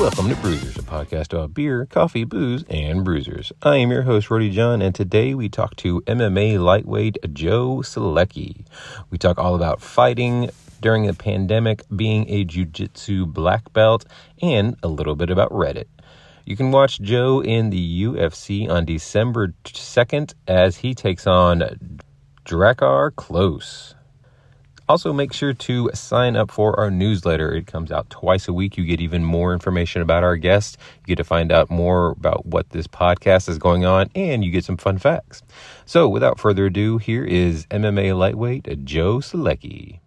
Welcome to Brewsers, a podcast about beer, coffee, booze, and bruisers. I am your host, Rody John, and today we talk to MMA lightweight Joe Solecki. We talk all about fighting during the pandemic, being a jiu-jitsu black belt, and a little bit about Reddit. You can watch Joe in the UFC on December 2nd as he takes on Drakkar Klose. Also, make sure to sign up for our newsletter. It comes out twice a week. You get even more information about our guests. You get to find out more about what this podcast is going on, and you get some fun facts. So, without further ado, here is MMA lightweight Joe Solecki.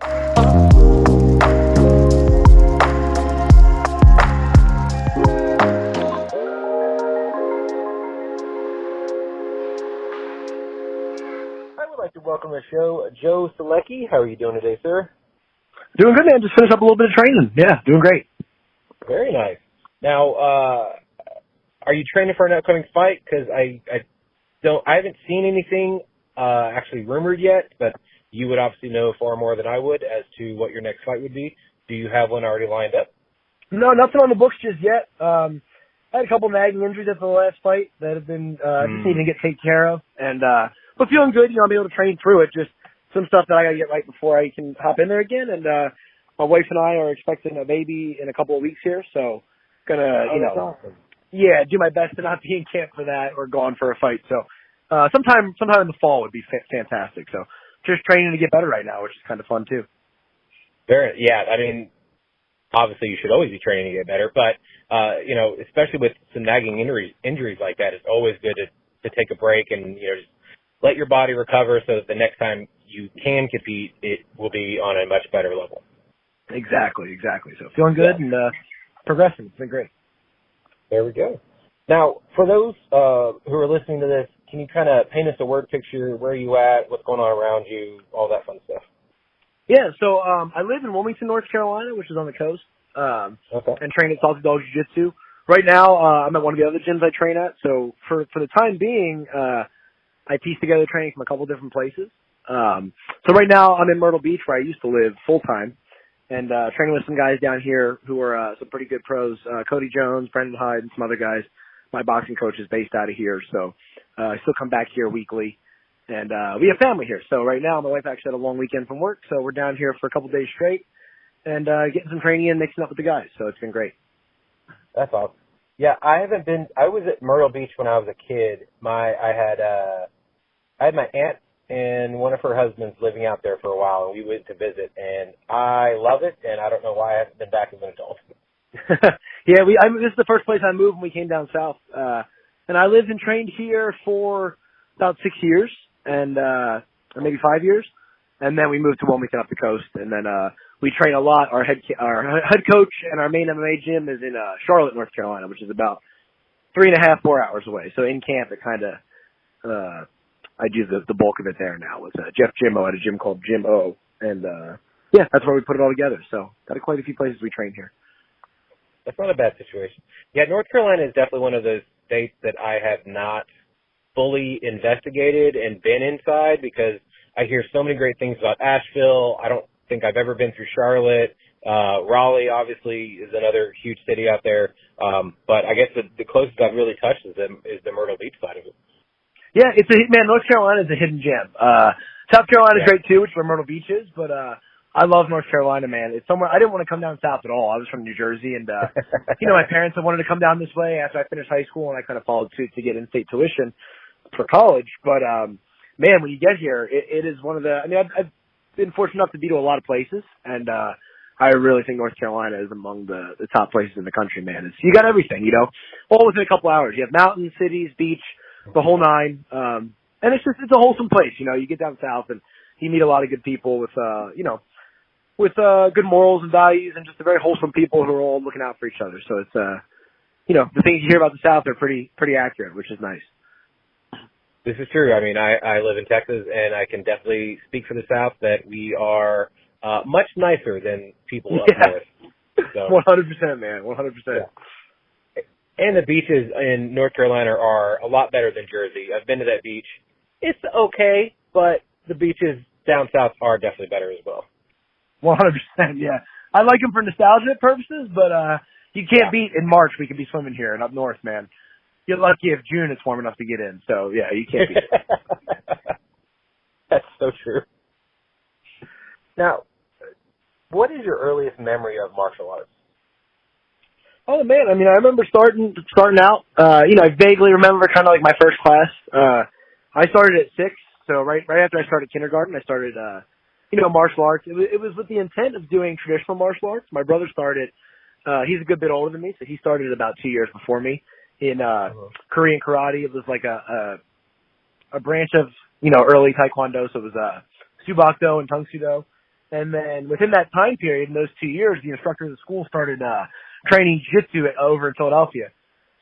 Welcome to the show, Joe Solecki. How are you doing today, sir? Doing good, man. Just finished up a little bit of training. Yeah, doing great. Very nice. Now, are you training for an upcoming fight? Because I haven't seen anything actually rumored yet, but you would obviously know far more than I would as to what your next fight would be. Do you have one already lined up? No, nothing on the books just yet. I had a couple nagging injuries at the last fight that have been just needing to get taken care of, and but feeling good. You know, I'm able to train through it. Just some stuff that I got to get right before I can hop in there again. And my wife and I are expecting a baby in a couple of weeks here, so gonna awesome. Yeah, do my best to not be in camp for that or gone for a fight. So sometime in the fall would be fantastic. So just training to get better right now, which is kind of fun too. Yeah, I mean, obviously you should always be training to get better, but especially with some nagging injuries like that, it's always good to take a break and just let your body recover so that the next time you can compete, it will be on a much better level. Exactly. So feeling good and progressing. It's been great. There we go. Now, for those who are listening to this, can you kind of paint us a word picture? Where are you at? What's going on around you? All that fun stuff. Yeah, so I live in Wilmington, North Carolina, which is on the coast, and train at Salty Dog Jiu-Jitsu. Right now, I'm at one of the other gyms I train at. So for the time being, I piece together training from a couple different places. So right now I'm in Myrtle Beach where I used to live full time and, training with some guys down here who are, some pretty good pros, Cody Jones, Brendan Hyde, and some other guys. My boxing coach is based out of here. So, I still come back here weekly and, we have family here. So right now my wife actually had a long weekend from work. So we're down here for a couple days straight and, getting some training in, mixing up with the guys. So it's been great. That's awesome. Yeah, I was at Myrtle Beach when I was a kid. I had my aunt and one of her husbands living out there for a while, and we went to visit, and I love it, and I don't know why I haven't been back as an adult. Yeah, this is the first place I moved when we came down south, and I lived and trained here for about 6 years, and or maybe 5 years, and then we moved to Wilmington up the coast, and then we train a lot. Our head coach and our main MMA gym is in Charlotte, North Carolina, which is about 3.5, 4 hours away. So in camp, it kind of I do the bulk of it there now with Jeff Jimmo at a gym called Jim O. And, that's where we put it all together. So got quite a few places we train here. That's not a bad situation. Yeah, North Carolina is definitely one of those states that I have not fully investigated and been inside because I hear so many great things about Asheville. I don't think I've ever been through Charlotte. Raleigh, obviously, is another huge city out there. But I guess the closest I've really touched is the Myrtle Beach side of it. Yeah, North Carolina is a hidden gem. South Carolina is great too, which is where Myrtle Beach is, but, I love North Carolina, man. It's somewhere, I didn't want to come down south at all. I was from New Jersey and, my parents had wanted to come down this way after I finished high school and I kind of followed suit to get in-state tuition for college. But, man, when you get here, it is one of I've been fortunate enough to be to a lot of places and, I really think North Carolina is among the top places in the country, man. You got everything, all within a couple hours. You have mountains, cities, beach, the whole nine. And it's a wholesome place. You get down south and you meet a lot of good people with good morals and values and just a very wholesome people who are all looking out for each other. So it's, the things you hear about the South are pretty accurate, which is nice. This is true. I mean, I live in Texas and I can definitely speak for the South that we are, much nicer than people up north. So, 100%, man. 100%. Yeah. And the beaches in North Carolina are a lot better than Jersey. I've been to that beach. It's okay, but the beaches down south are definitely better as well. 100%, yeah. I like them for nostalgia purposes, but You can't beat in March. We could be swimming here and up north, man. You're lucky if June it's warm enough to get in. So yeah, you can't beat it. That's so true. Now, what is your earliest memory of martial arts? Oh man, I mean, I remember starting out. I vaguely remember kind of like my first class. I started at 6, so right after I started kindergarten, I started martial arts. It was with the intent of doing traditional martial arts. My brother started. He's a good bit older than me, so he started about 2 years before me in Korean karate. It was like a branch of early taekwondo, so it was subakdo and tungsudo. And then within that time period, in those 2 years, the instructor of the school started training jiu-jitsu over in Philadelphia.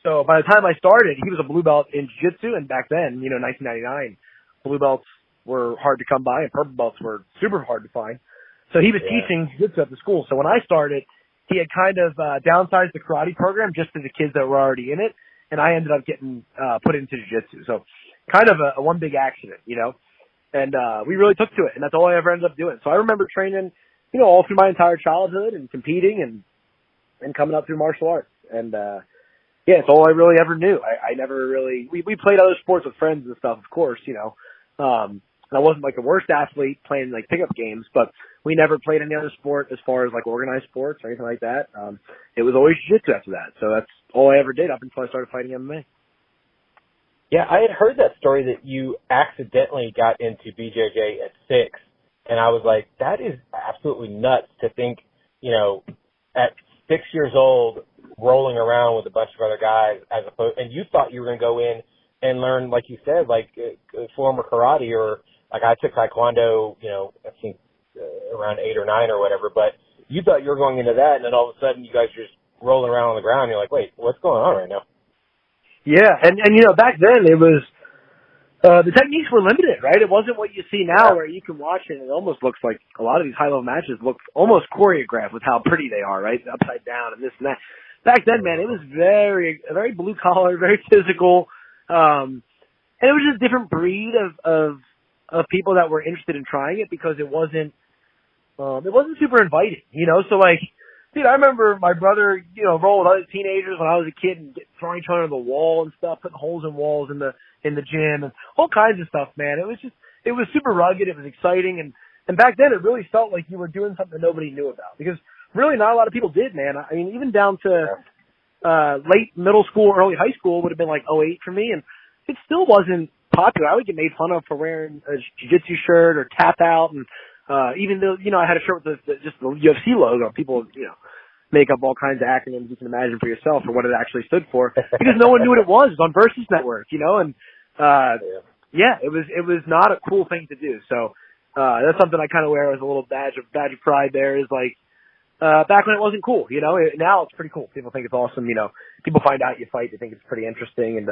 So by the time I started, he was a blue belt in jiu-jitsu, and back then, 1999, blue belts were hard to come by, and purple belts were super hard to find. So he was teaching jiu-jitsu at the school. So when I started, he had kind of downsized the karate program just to the kids that were already in it, and I ended up getting put into jiu-jitsu. So kind of a one big accident, and we really took to it, and that's all I ever ended up doing. So I remember training, all through my entire childhood and competing and coming up through martial arts. And it's all I really ever knew. I never really we played other sports with friends and stuff, of course, and I wasn't like the worst athlete playing like pickup games, but we never played any other sport as far as like organized sports or anything like that. It was always jiu-jitsu after that. So that's all I ever did up until I started fighting MMA. Yeah, I had heard that story that you accidentally got into BJJ at 6, and I was like, that is absolutely nuts to think, at 6 years old, rolling around with a bunch of other guys, and you thought you were going to go in and learn, like you said, like former karate, or like I took taekwondo, I think around 8 or 9 or whatever, but you thought you were going into that, and then all of a sudden you guys are just rolling around on the ground, and you're like, wait, what's going on right now? Yeah, and back then it was the techniques were limited, right? It wasn't what you see now where you can watch it and it almost looks like a lot of these high-level matches look almost choreographed with how pretty they are, right? Upside down and this and that. Back then, man, it was very blue-collar, very physical, and it was just a different breed of people that were interested in trying it because it wasn't super inviting, So like, dude, I remember my brother, roll with other teenagers when I was a kid and throwing each other on the wall and stuff, putting holes in walls in the gym and all kinds of stuff, man. It was super rugged. It was exciting. And back then it really felt like you were doing something nobody knew about because really not a lot of people did, man. I mean, even down to, late middle school, early high school would have been like '08 for me. And it still wasn't popular. I would get made fun of for wearing a jiu-jitsu shirt or tap out. And, even though, I had a shirt with just the UFC logo, people, make up all kinds of acronyms you can imagine for yourself or what it actually stood for because no one knew what it was. It was on Versus Network, and, it was not a cool thing to do. So, that's something I kind of wear as a little badge of pride there is like, back when it wasn't cool, now it's pretty cool. People think it's awesome, people find out you fight, they think it's pretty interesting and,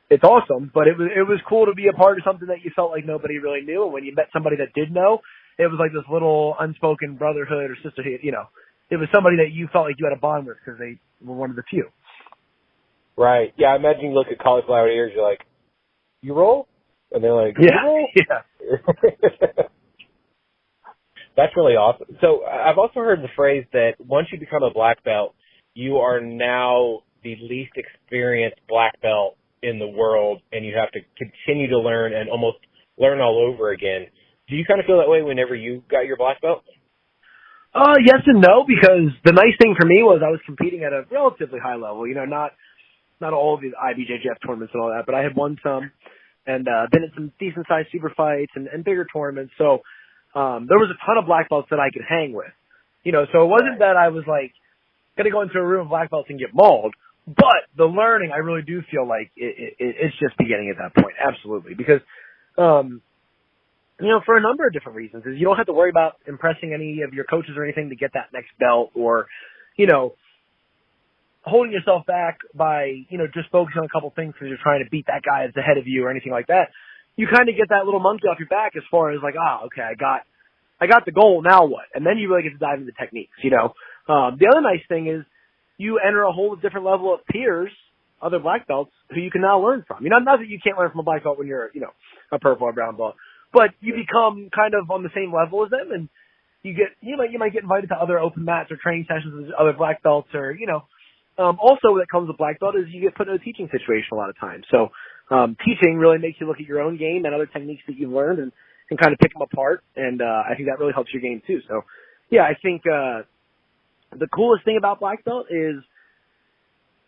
it's awesome, but it was cool to be a part of something that you felt like nobody really knew. And when you met somebody that did know, it was like this little unspoken brotherhood or sisterhood, It was somebody that you felt like you had a bond with because they were one of the few. Right. Yeah, I imagine you look at cauliflower ears, you're like, you roll? And they're like, you roll? Yeah. That's really awesome. So I've also heard the phrase that once you become a black belt, you are now the least experienced black belt in the world, and you have to continue to learn and almost learn all over again. Do you kind of feel that way whenever you got your black belt? Yes and no, because the nice thing for me was I was competing at a relatively high level, not all of the IBJJF tournaments and all that, but I had won some and been in some decent sized super fights and bigger tournaments. So there was a ton of black belts that I could hang with. So it wasn't that I was like gonna go into a room of black belts and get mauled. But the learning, I really do feel like it's just beginning at that point. Absolutely. Because, for a number of different reasons is you don't have to worry about impressing any of your coaches or anything to get that next belt or, holding yourself back by, just focusing on a couple things because you're trying to beat that guy that's ahead of you or anything like that. You kind of get that little monkey off your back as far as like, okay, I got the goal. Now what? And then you really get to dive into the techniques, The other nice thing is, you enter a whole different level of peers, other black belts, who you can now learn from. Not that you can't learn from a black belt when you're, a purple or brown belt, but you become kind of on the same level as them, and, you might get invited to other open mats or training sessions with other black belts, or also what comes with black belt is you get put in a teaching situation a lot of times. So teaching really makes you look at your own game and other techniques that you've learned and kind of pick them apart, and I think that really helps your game too. So yeah, I think the coolest thing about black belt is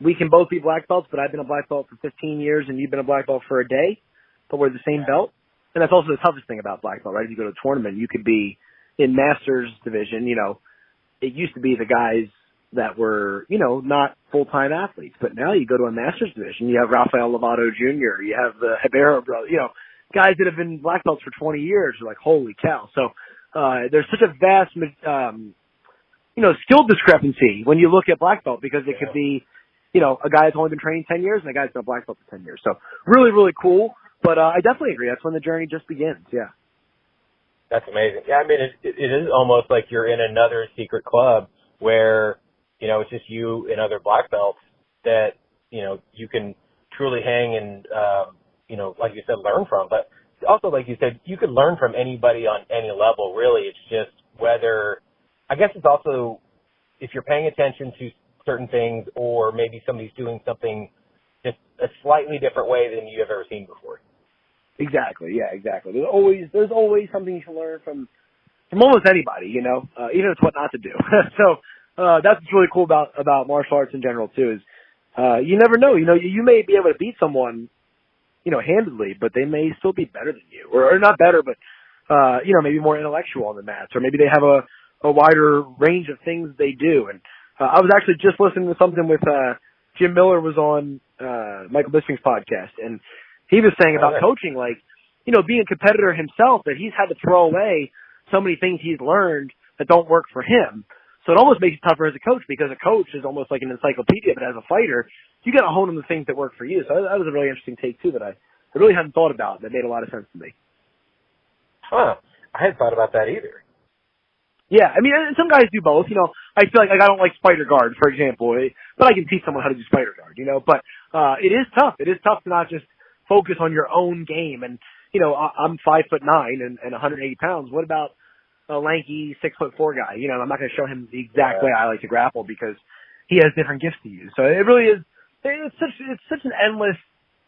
we can both be black belts, but I've been a black belt for 15 years and you've been a black belt for a day, but we're the same belt. And that's also the toughest thing about black belt, right? If you go to a tournament, you could be in Masters division, it used to be the guys that were, not full-time athletes, but now you go to a Masters division, you have Rafael Lovato Jr., you have the Hebero brothers, guys that have been black belts for 20 years. You're like, holy cow. So, there's such a vast, skill discrepancy when you look at black belt, because it could be, a guy that's only been training 10 years and a guy that's been a black belt for 10 years. So really, really cool. But, I definitely agree. That's when the journey just begins. Yeah. That's amazing. Yeah, I mean, it is almost like you're in another secret club where, it's just you and other black belts that, you can truly hang and, like you said, learn from. But also, like you said, you could learn from anybody on any level, really. It's just whether, I guess it's also if you're paying attention to certain things, or maybe somebody's doing something just a slightly different way than you've ever seen before. Exactly. Yeah, exactly. There's always something you can learn from almost anybody, even if it's what not to do. So, that's what's really cool about martial arts in general too, is, you never know, you may be able to beat someone, handedly, but they may still be better than you, or not better, but, maybe more intellectual on the mats, or maybe they have a wider range of things they do. And, I was actually just listening to something with, Jim Miller was on, Michael Bisping's podcast, and he was saying about coaching, like, being a competitor himself, that he's had to throw away so many things he's learned that don't work for him. So it almost makes it tougher as a coach, because a coach is almost like an encyclopedia, but as a fighter, you got to hone on the things that work for you. So that was a really interesting take too that I really hadn't thought about. That made a lot of sense to me. Huh. I hadn't thought about that either. Yeah, I mean, and some guys do both. I feel like I don't like spider guard, for example, but I can teach someone how to do spider guard. But it is tough. It is tough to not just focus on your own game. And I'm 5'9" and 180 pounds. What about a lanky 6'4" guy? I'm not going to show him the exact way I like to grapple, because he has different gifts to use. So it really is. It's such an endless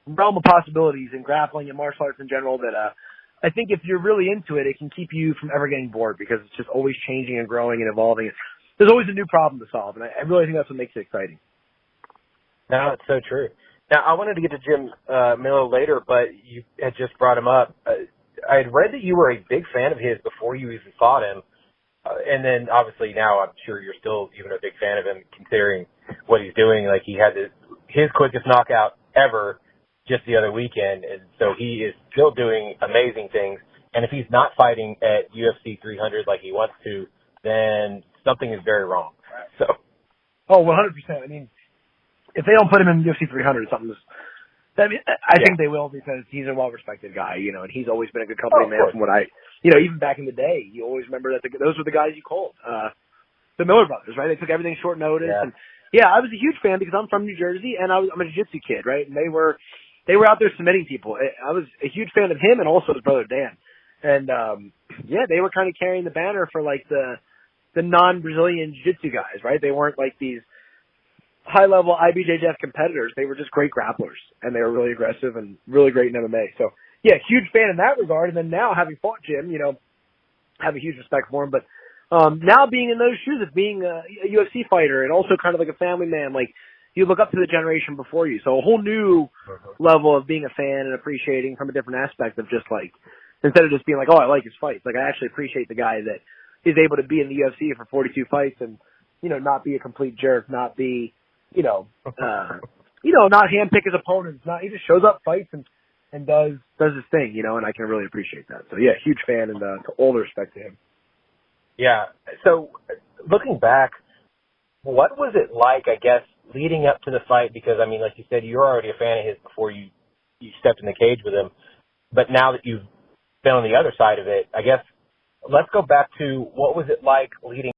realm of possibilities in grappling and martial arts in general that I think if you're really into it, it can keep you from ever getting bored, because it's just always changing and growing and evolving. There's always a new problem to solve, and I really think that's what makes it exciting. No, it's so true. Now, I wanted to get to Jim Miller later, but you had just brought him up. I had read that you were a big fan of his before you even fought him, and then obviously now I'm sure you're still even a big fan of him, considering what he's doing. Like, he had his quickest knockout ever just the other weekend, and so he is still doing amazing things. And if he's not fighting at UFC 300 like he wants to, then something is very wrong. So, 100%. I mean, if they don't put him in UFC 300, something's. I think they will, because he's a well-respected guy, and he's always been a good company man. From what even back in the day, you always remember that those were the guys you called, the Miller brothers, right? They took everything short notice, and I was a huge fan because I'm from New Jersey and I'm a jiu-jitsu kid, right? And they were out there submitting people. I was a huge fan of him and also his brother Dan, and they were kind of carrying the banner for like the non-Brazilian jiu-jitsu guys, right? They weren't like these high-level IBJJF competitors. They were just great grapplers, and they were really aggressive and really great in MMA. So, huge fan in that regard. And then now, having fought Jim, have a huge respect for him. But now being in those shoes of being a UFC fighter and also kind of like a family man, like, you look up to the generation before you. So a whole new level of being a fan and appreciating from a different aspect of just like, instead of just being like, oh, I like his fights. Like, I actually appreciate the guy that is able to be in the UFC for 42 fights and, not be a complete jerk, not be, not handpick his opponents. He just shows up, fights, and does his thing, and I can really appreciate that. So huge fan, and all the respect to him. Yeah. So looking back, what was it like, I guess, leading up to the fight? Because, I mean, like you said, you're already a fan of his before you stepped in the cage with him. But now that you've been on the other side of it, I guess, let's go back to what was it like leading